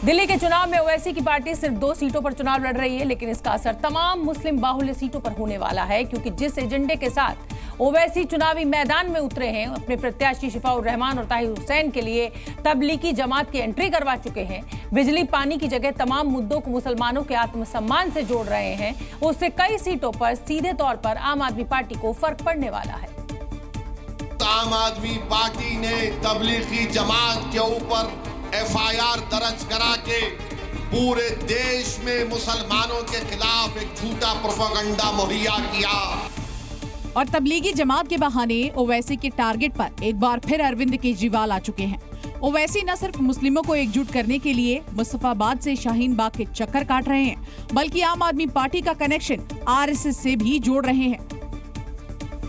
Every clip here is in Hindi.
दिल्ली के चुनाव में ओवैसी की पार्टी सिर्फ 2 सीटों पर चुनाव लड़ रही है, लेकिन इसका असर तमाम मुस्लिम बाहुल्य सीटों पर होने वाला है, क्योंकि जिस एजेंडे के साथ ओवैसी चुनावी मैदान में उतरे हैं, अपने प्रत्याशी शिफाउर रहमान और ताहिर हुसैन के लिए तबलीगी जमात की एंट्री करवा चुके हैं, बिजली पानी की जगह तमाम मुद्दों को मुसलमानों के आत्मसम्मान से जोड़ रहे हैं, उससे कई सीटों पर सीधे तौर पर आम आदमी पार्टी को फर्क पड़ने वाला है। आम आदमी पार्टी ने तबलीगी जमात के ऊपर FIR दर्ज करा के पूरे देश में मुसलमानों के खिलाफ एक झूठा प्रोपेगेंडा मुहैया किया और तबलीगी जमात के बहाने ओवैसी के टारगेट पर एक बार फिर अरविंद केजरीवाल आ चुके हैं। ओवैसी न सिर्फ मुस्लिमों को एकजुट करने के लिए मुस्तफाबाद से शाहीन बाग के चक्कर काट रहे हैं, बल्कि आम आदमी पार्टी का कनेक्शन RSS से भी जोड़ रहे हैं।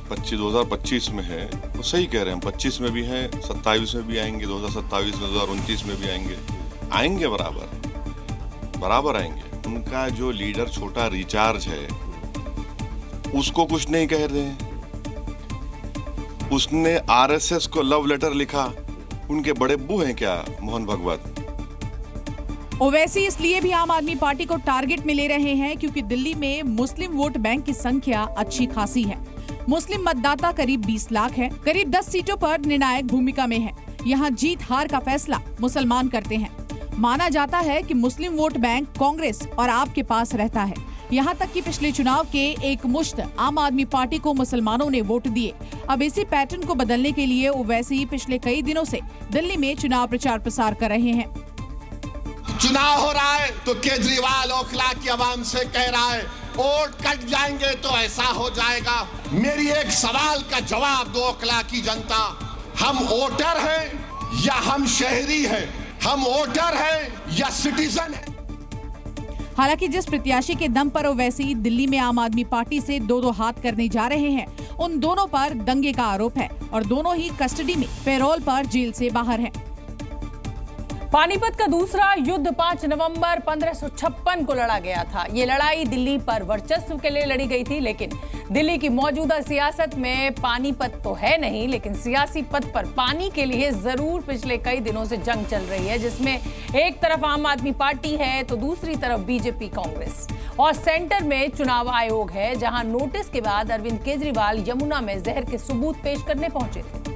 2025 में है, वो सही कह रहे हैं, 25 में भी हैं, 27 में भी आएंगे, 2027 में, 2029 में भी आएंगे बराबर आएंगे। उनका जो लीडर छोटा रिचार्ज है उसको कुछ नहीं कह रहे हैं, उसने RSS को लव लेटर लिखा, उनके बड़े अब्बू हैं क्या मोहन भागवत। ओवैसी इसलिए भी आम आदमी पार्टी को टारगेट में ले रहे हैं क्योंकि दिल्ली में मुस्लिम वोट बैंक की संख्या अच्छी खासी है। मुस्लिम मतदाता करीब 20 लाख है, करीब 10 सीटों पर निर्णायक भूमिका में है। यहाँ जीत हार का फैसला मुसलमान करते हैं। माना जाता है कि मुस्लिम वोट बैंक कांग्रेस और आप के पास रहता है। यहाँ तक कि पिछले चुनाव के एक मुश्त आम आदमी पार्टी को मुसलमानों ने वोट दिए। अब इसी पैटर्न को बदलने के लिए ओवैसी पिछले कई दिनों से दिल्ली में चुनाव प्रचार प्रसार कर रहे हैं। चुनाव हो रहा है तो केजरीवाल ओखला की आवाम से कह रहा है वोट कट जाएंगे तो ऐसा हो जाएगा। मेरी एक सवाल का जवाब दो ओखला की जनता, हम वोटर हैं या हम शहरी हैं? हम वोटर हैं या सिटीजन हैं? हालांकि जिस प्रत्याशी के दम पर ओवैसी दिल्ली में आम आदमी पार्टी से 2-2 हाथ करने जा रहे हैं, उन दोनों पर दंगे का आरोप है और दोनों ही कस्टडी में पैरोल पर जेल से बाहर हैं। पानीपत का दूसरा युद्ध 5 नवंबर 1556 को लड़ा गया था। ये लड़ाई दिल्ली पर वर्चस्व के लिए लड़ी गई थी, लेकिन दिल्ली की मौजूदा सियासत में पानीपत तो है नहीं, लेकिन सियासी पद पर पानी के लिए जरूर पिछले कई दिनों से जंग चल रही है, जिसमें एक तरफ आम आदमी पार्टी है तो दूसरी तरफ बीजेपी कांग्रेस और सेंटर में चुनाव आयोग है, जहां नोटिस के बाद अरविंद केजरीवाल यमुना में जहर के सबूत पेश करने पहुंचे थे।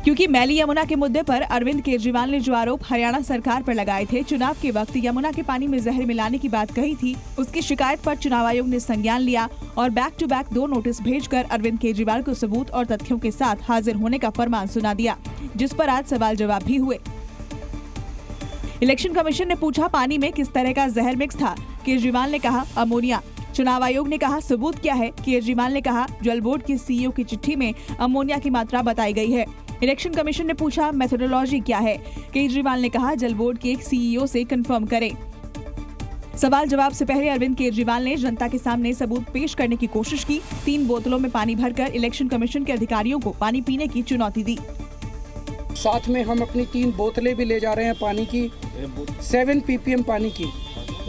क्योंकि मैली यमुना के मुद्दे पर अरविंद केजरीवाल ने जो आरोप हरियाणा सरकार पर लगाए थे, चुनाव के वक्त यमुना के पानी में जहर मिलाने की बात कही थी, उसकी शिकायत पर चुनाव आयोग ने संज्ञान लिया और बैक टू बैक 2 नोटिस भेजकर अरविंद केजरीवाल को सबूत और तथ्यों के साथ हाजिर होने का फरमान सुना दिया, जिस पर आज सवाल जवाब भी हुए। इलेक्शन कमीशन ने पूछा पानी में किस तरह का जहर मिक्स था। केजरीवाल ने कहा अमोनिया। चुनाव आयोग ने कहा सबूत क्या है। केजरीवाल ने कहा जल बोर्ड के CEO की चिट्ठी में अमोनिया की मात्रा बताई गई है। इलेक्शन कमीशन ने पूछा मेथोडोलॉजी क्या है। केजरीवाल ने कहा जल बोर्ड के एक CEO से कंफर्म करें। सवाल जवाब से पहले अरविंद केजरीवाल ने जनता के सामने सबूत पेश करने की कोशिश की। 3 बोतलों में पानी भरकर इलेक्शन कमीशन के अधिकारियों को पानी पीने की चुनौती दी। साथ में हम अपनी 3 बोतलें भी ले जा रहे हैं पानी की, 7 ppm पानी की।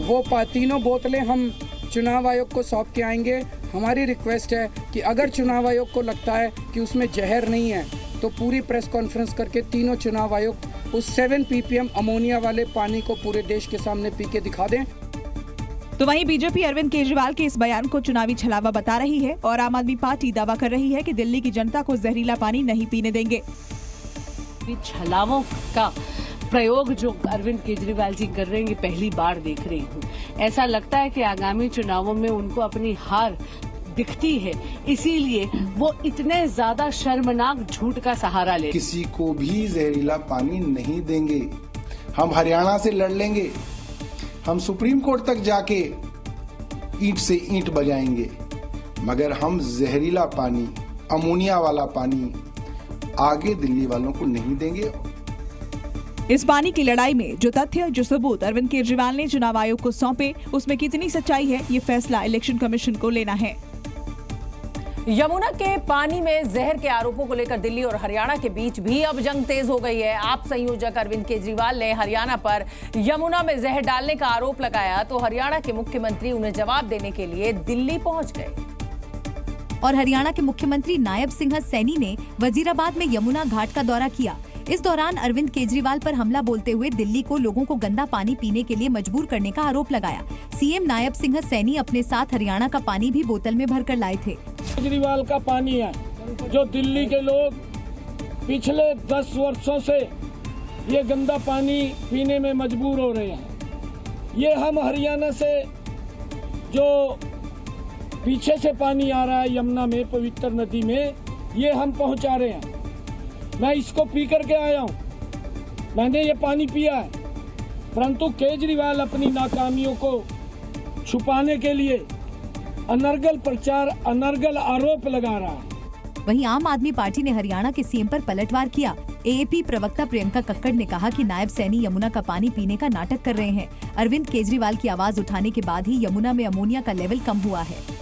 वो तीनों बोतलें हम चुनाव आयोग को सौंप के आएंगे। हमारी रिक्वेस्ट है कि अगर चुनाव आयोग को लगता है कि उसमें जहर नहीं है तो पूरी प्रेस कॉन्फ्रेंस करके तीनों चुनाव आयोग उस 7 ppm अमोनिया वाले पानी को पूरे देश के सामने पी के दिखा दें। तो वहीं बीजेपी अरविंद केजरीवाल के इस बयान को चुनावी छलावा बता रही है और आम आदमी पार्टी दावा कर रही है कि दिल्ली की जनता को जहरीला पानी नहीं पीने देंगे। छलावों का प्रयोग जो अरविंद केजरीवाल जी कर रहे हैं, ये पहली बार देख रही हूँ। ऐसा लगता है कि आगामी चुनावों में उनको अपनी हार दिखती है, इसीलिए वो इतने ज्यादा शर्मनाक झूठ का सहारा ले। किसी को भी जहरीला पानी नहीं देंगे। हम हरियाणा से लड़ लेंगे, हम सुप्रीम कोर्ट तक जाके ईंट से ईंट बजाएंगे, मगर हम जहरीला पानी, अमोनिया वाला पानी आगे दिल्ली वालों को नहीं देंगे। इस पानी की लड़ाई में जो तथ्य, जो सबूत अरविंद केजरीवाल ने चुनाव आयोग को सौंपे, उसमें कितनी सच्चाई है, ये फैसला इलेक्शन कमीशन को लेना है। यमुना के पानी में जहर के आरोपों को लेकर दिल्ली और हरियाणा के बीच भी अब जंग तेज हो गई है। आप संयोजक अरविंद केजरीवाल ने हरियाणा पर यमुना में जहर डालने का आरोप लगाया तो हरियाणा के मुख्यमंत्री उन्हें जवाब देने के लिए दिल्ली पहुंच गए। और हरियाणा के मुख्यमंत्री नायब सिंह सैनी ने वजीराबाद में यमुना घाट का दौरा किया। इस दौरान अरविंद केजरीवाल पर हमला बोलते हुए दिल्ली को लोगों को गंदा पानी पीने के लिए मजबूर करने का आरोप लगाया। सीएम नायब सिंह सैनी अपने साथ हरियाणा का पानी भी बोतल में भरकर लाए थे। केजरीवाल का पानी है जो दिल्ली के लोग पिछले 10 वर्षों से ये गंदा पानी पीने में मजबूर हो रहे हैं। ये हम हरियाणा से जो पीछे से पानी आ रहा है यमुना में, पवित्र नदी में, ये हम पहुंचा रहे हैं। मैं इसको पी करके आया हूं, मैंने ये पानी पिया है, परंतु केजरीवाल अपनी नाकामियों को छुपाने के लिए अनर्गल प्रचार, अनर्गल आरोप लगा रहा है। वहीं आम आदमी पार्टी ने हरियाणा के सीएम पर पलटवार किया। एएपी प्रवक्ता प्रियंका कक्कड़ ने कहा कि नायब सैनी यमुना का पानी पीने का नाटक कर रहे हैं। अरविंद केजरीवाल की आवाज उठाने के बाद ही यमुना में अमोनिया का लेवल कम हुआ है।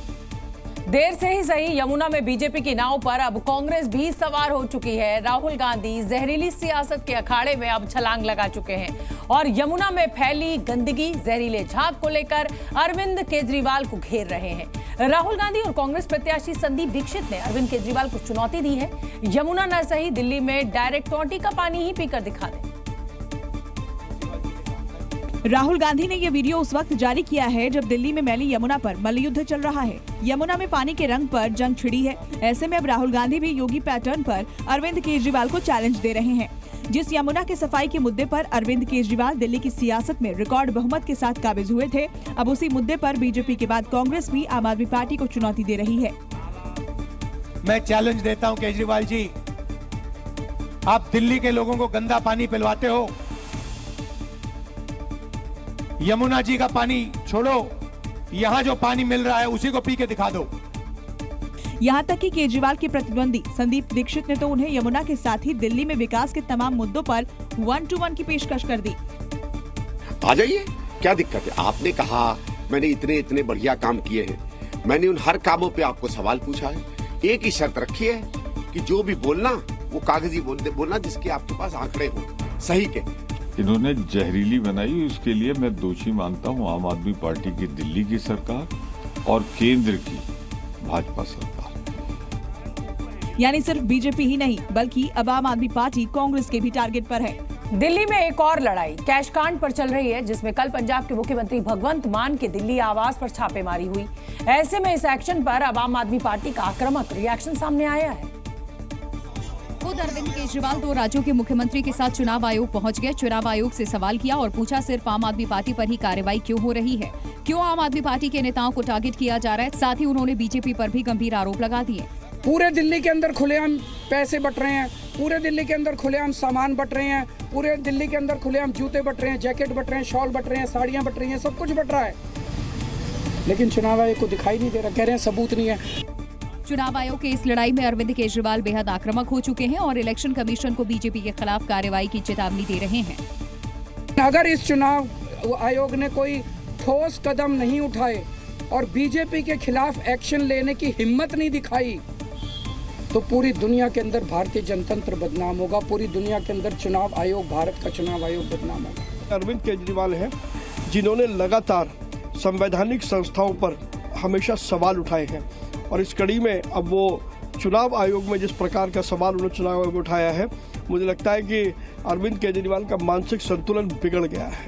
देर से ही सही, यमुना में बीजेपी की नाव पर अब कांग्रेस भी सवार हो चुकी है। राहुल गांधी जहरीली सियासत के अखाड़े में अब छलांग लगा चुके हैं और यमुना में फैली गंदगी, जहरीले झाग को लेकर अरविंद केजरीवाल को घेर रहे हैं। राहुल गांधी और कांग्रेस प्रत्याशी संदीप दीक्षित ने अरविंद केजरीवाल को चुनौती दी है। यमुना न सही, दिल्ली में डायरेक्ट टोंटी का पानी ही पीकर दिखा दें। राहुल गांधी ने ये वीडियो उस वक्त जारी किया है जब दिल्ली में मैली यमुना पर मल्लयुद्ध चल रहा है। यमुना में पानी के रंग पर जंग छिड़ी है। ऐसे में अब राहुल गांधी भी योगी पैटर्न पर अरविंद केजरीवाल को चैलेंज दे रहे हैं। जिस यमुना के सफाई के मुद्दे पर अरविंद केजरीवाल दिल्ली की सियासत में रिकॉर्ड बहुमत के साथ काबिज हुए थे, अब उसी मुद्दे पर बीजेपी के बाद कांग्रेस भी आम आदमी पार्टी को चुनौती दे रही है। मैं चैलेंज देता हूं केजरीवाल जी, आप दिल्ली के लोगों को गंदा पानी पिलवाते हो। यमुना जी का पानी छोड़ो, यहाँ जो पानी मिल रहा है उसी को पी के दिखा दो। यहाँ तक कि केजरीवाल के प्रतिद्वंदी संदीप दीक्षित ने तो उन्हें यमुना के साथ ही दिल्ली में विकास के तमाम मुद्दों पर 1-to-1 की पेशकश कर दी। आ जाइए, क्या दिक्कत है? आपने कहा मैंने इतने बढ़िया काम किए हैं, मैंने उन हर कामों पे आपको सवाल पूछा है। एक ही शर्त रखी है कि जो भी बोलना वो कागजी बोलना जिसके आपके पास आंकड़े हो, सही के। इन्होंने जहरीली बनाई, उसके लिए मैं दोषी मानता हूं आम आदमी पार्टी की दिल्ली की सरकार और केंद्र की भाजपा सरकार। यानी सिर्फ बीजेपी ही नहीं बल्कि अब आम आदमी पार्टी कांग्रेस के भी टारगेट पर है। दिल्ली में एक और लड़ाई कैश कांड पर चल रही है, जिसमें कल पंजाब के मुख्यमंत्री भगवंत मान के दिल्ली आवास पर छापेमारी हुई। ऐसे में इस एक्शन पर अब आम आदमी पार्टी का आक्रामक रिएक्शन सामने आया है। खुद अरविंद केजरीवाल 2 राज्यों के मुख्यमंत्री के साथ चुनाव आयोग पहुंच गए। चुनाव आयोग से सवाल किया और पूछा सिर्फ आम आदमी पार्टी पर ही कार्रवाई क्यों हो रही है, क्यों आम आदमी पार्टी के नेताओं को टारगेट किया जा रहा है। साथ ही उन्होंने बीजेपी पर भी गंभीर आरोप लगा दिए। पूरे दिल्ली के अंदर खुलेआम पैसे बट रहे हैं, पूरे दिल्ली के अंदर खुलेआम सामान बट रहे हैं, पूरे दिल्ली के अंदर खुलेआम जूते बट रहे हैं, जैकेट बट रहे हैं, शॉल बट रहे हैं, साड़ियाँ बट रही हैं, सब कुछ बट रहा है, लेकिन चुनाव आयोग को दिखाई नहीं दे रहा। कह रहे हैं सबूत नहीं है। चुनाव आयोग के इस लड़ाई में अरविंद केजरीवाल बेहद आक्रामक हो चुके हैं और इलेक्शन कमीशन को बीजेपी के खिलाफ कार्रवाई की चेतावनी दे रहे हैं। अगर इस चुनाव आयोग ने कोई ठोस कदम नहीं उठाए और बीजेपी के खिलाफ एक्शन लेने की हिम्मत नहीं दिखाई, तो पूरी दुनिया के अंदर भारतीय जनतंत्र बदनाम होगा। पूरी दुनिया के अंदर चुनाव आयोग, भारत का चुनाव आयोग बदनाम होगा। अरविंद केजरीवाल हैं जिन्होंने लगातार संवैधानिक संस्थाओं पर हमेशा सवाल उठाए हैं और इस कड़ी में अब वो चुनाव आयोग में जिस प्रकार का सवाल उन्होंने चुनाव आयोग उठाया है, मुझे लगता है कि अरविंद केजरीवाल का मानसिक संतुलन बिगड़ गया है।